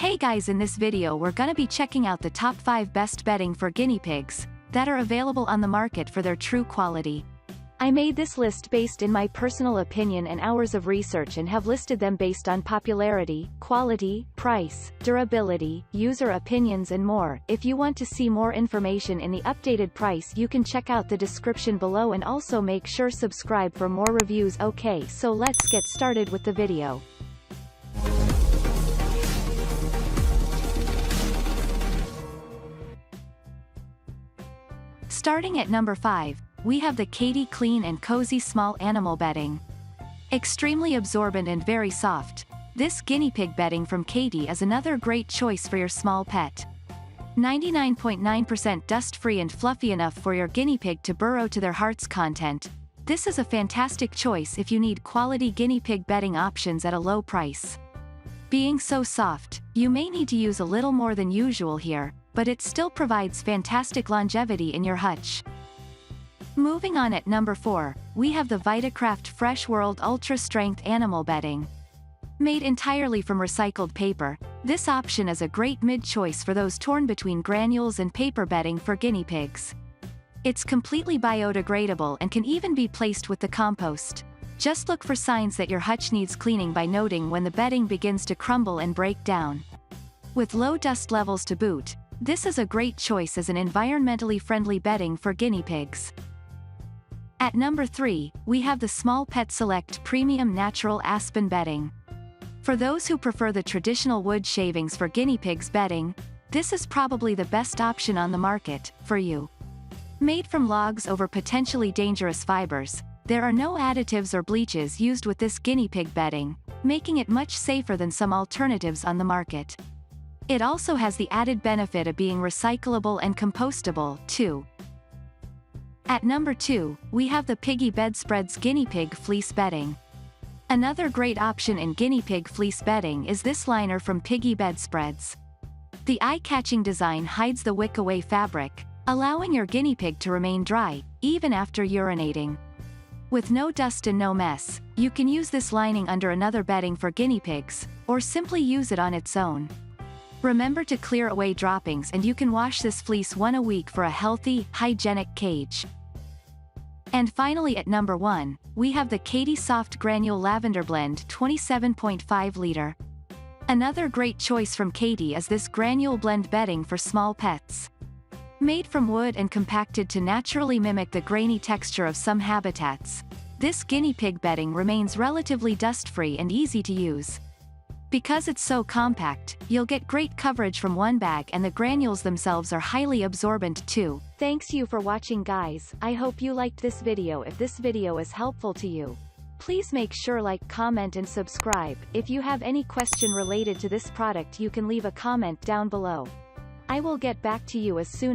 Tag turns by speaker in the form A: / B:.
A: Hey guys, in this video we're gonna be checking out the top 5 best bedding for guinea pigs that are available on the market for their true quality. I made this list based in my personal opinion and hours of research and have listed them based on popularity, quality, price, durability, user opinions and more. If you want to see more information in the updated price, you can check out the description below and also make sure subscribe for more reviews. Okay, so let's get started with the video. Starting at number 5, we have the Kaytee Clean and Cozy Small Animal Bedding. Extremely absorbent and very soft, this guinea pig bedding from Kaytee is another great choice for your small pet. 99.9% dust-free and fluffy enough for your guinea pig to burrow to their heart's content. This is a fantastic choice if you need quality guinea pig bedding options at a low price. Being so soft, you may need to use a little more than usual here, but it still provides fantastic longevity in your hutch. Moving on at number 4, we have the Vitacraft Fresh World Ultra Strength Animal Bedding. Made entirely from recycled paper, this option is a great mid-choice for those torn between granules and paper bedding for guinea pigs. It's completely biodegradable and can even be placed with the compost. Just look for signs that your hutch needs cleaning by noting when the bedding begins to crumble and break down. With low dust levels to boot, this is a great choice as an environmentally friendly bedding for guinea pigs. At number 3, we have the Small Pet Select Premium Natural Aspen Bedding. For those who prefer the traditional wood shavings for guinea pigs bedding, this is probably the best option on the market for you. Made from logs over potentially dangerous fibers, there are no additives or bleaches used with this guinea pig bedding, making it much safer than some alternatives on the market. It also has the added benefit of being recyclable and compostable, too. At number 2, we have the Piggy BedSpreads Guinea Pig Fleece Bedding. Another great option in guinea pig fleece bedding is this liner from Piggy BedSpreads. The eye-catching design hides the wick-away fabric, allowing your guinea pig to remain dry, even after urinating. With no dust and no mess, you can use this lining under another bedding for guinea pigs, or simply use it on its own. Remember to clear away droppings and you can wash this fleece once a week for a healthy, hygienic cage. And finally at number 1, we have the Kaytee Soft Granule Lavender Blend 27.5 liter. Another great choice from Kaytee is this granule blend bedding for small pets. Made from wood and compacted to naturally mimic the grainy texture of some habitats, this guinea pig bedding remains relatively dust-free and easy to use. Because it's so compact, you'll get great coverage from one bag and the granules themselves are highly absorbent too. Thanks you for watching guys, I hope you liked this video. If this video is helpful to you, please make sure like, comment and subscribe. If you have any question related to this product you can leave a comment down below. I will get back to you as soon